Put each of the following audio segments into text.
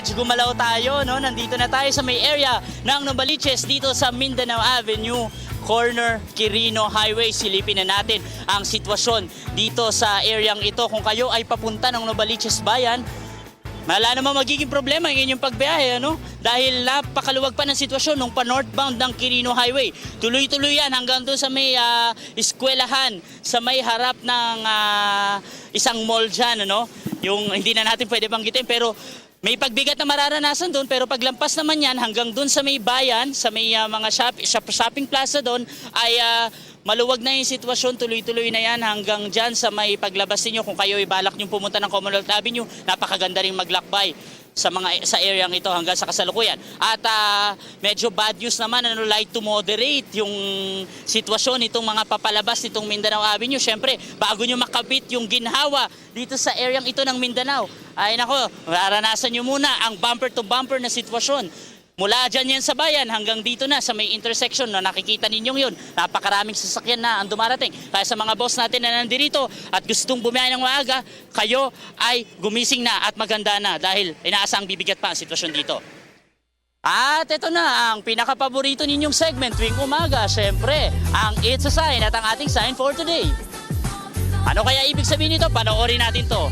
Medyo gumalaw tayo, no? Nandito na tayo sa may area ng Novaliches dito sa Mindanao Avenue, corner Quirino Highway. Silipin na natin ang sitwasyon dito sa areang ito. Kung kayo ay papunta ng Novaliches Bayan, wala naman magiging problema ang inyong pagbiyahe, ano? Dahil napakaluwag pa ng sitwasyon nung pa-northbound ng Quirino Highway. Tuloy-tuloy yan hanggang doon sa may eskwelahan, sa may harap ng isang mall dyan, ano? Yung hindi na natin pwede banggitin, pero may pagbigat na mararanasan doon, pero paglampas naman yan hanggang doon sa may bayan, sa may mga shopping plaza doon, ay maluwag na yung sitwasyon, tuloy-tuloy na yan hanggang dyan sa may paglabas ninyo. Kung kayo ay balak nyo pumunta ng Commonwealth Avenue, napakaganda rin maglakbay sa areang ito hanggang sa kasalukuyan. At medyo bad news naman, light to moderate yung sitwasyon nitong mga papalabas nitong Mindanao Avenue. Siyempre, bago nyo makabit yung ginhawa dito sa areang ito ng Mindanao, ay nako, mararanasan nyo muna ang bumper to bumper na sitwasyon. Mula dyan yan sa bayan hanggang dito na sa may intersection na nakikita ninyong yun. Napakaraming sasakyan na ang dumarating. Kaya sa mga boss natin na nandito at gustong bumiyahe ng maaga, kayo ay gumising na at maganda na dahil inaasang bibigat pa ang sitwasyon dito. At ito na ang pinakapaborito ninyong segment tuwing umaga. Siyempre, ang It's a Sign at ang ating sign for today. Ano kaya ibig sabihin nito? Panoorin natin to.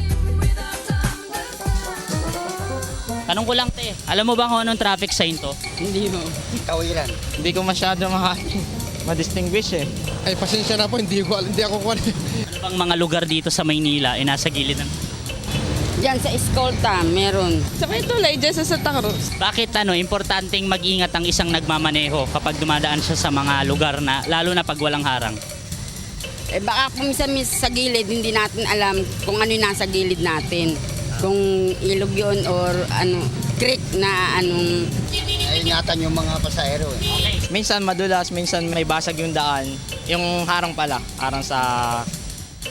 Tanong ko lang, te, alam mo ba kung anong traffic sign to? Hindi mo. Kawiran. Hindi ko masyado ma-distinguish eh. Ay, pasensya na po, hindi ako kuwan. Ano bang mga lugar dito sa Maynila ay nasa gilid ng... Diyan sa Escolta, meron. Sa may tulay, dyan sa Santa Cruz. Bakit importanteng mag-ingat ang isang nagmamaneho kapag dumadaan siya sa mga lugar na, lalo na pag walang harang? Eh baka kung minsan sa gilid, hindi natin alam kung ano yung nasa gilid natin. Kung ilog yun or creek na anong... Ay, ingatan yung mga pasahero eh. Minsan madulas, minsan may basag yung daan. Yung harang pala, harang sa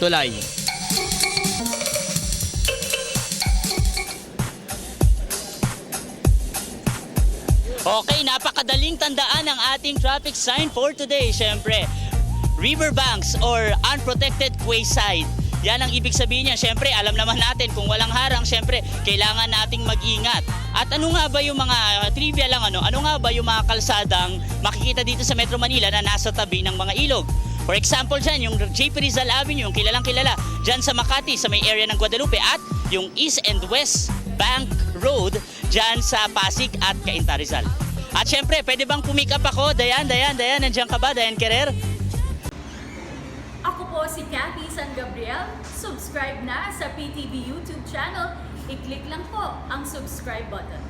tulay. Okay, napakadaling tandaan ang ating traffic sign for today. Siyempre, riverbanks or unprotected quayside. Yan ang ibig sabihin niya. Siyempre, alam naman natin kung walang harang, siyempre, kailangan nating mag-ingat. At ano nga ba yung mga trivia lang, ano nga ba yung mga kalsadang makikita dito sa Metro Manila na nasa tabi ng mga ilog? For example dyan, yung JP Rizal Avenue, yung kilalang kilala, dyan sa Makati, sa may area ng Guadalupe, at yung East and West Bank Road, dyan sa Pasig at Cainta Rizal. At siyempre, pwede bang pumick up ako? Dayan, nandiyan ka ba? Dayan Kerer? Ako po si Cathy San Gabriel. Subscribe na sa PTV YouTube channel. I-click lang po ang subscribe button.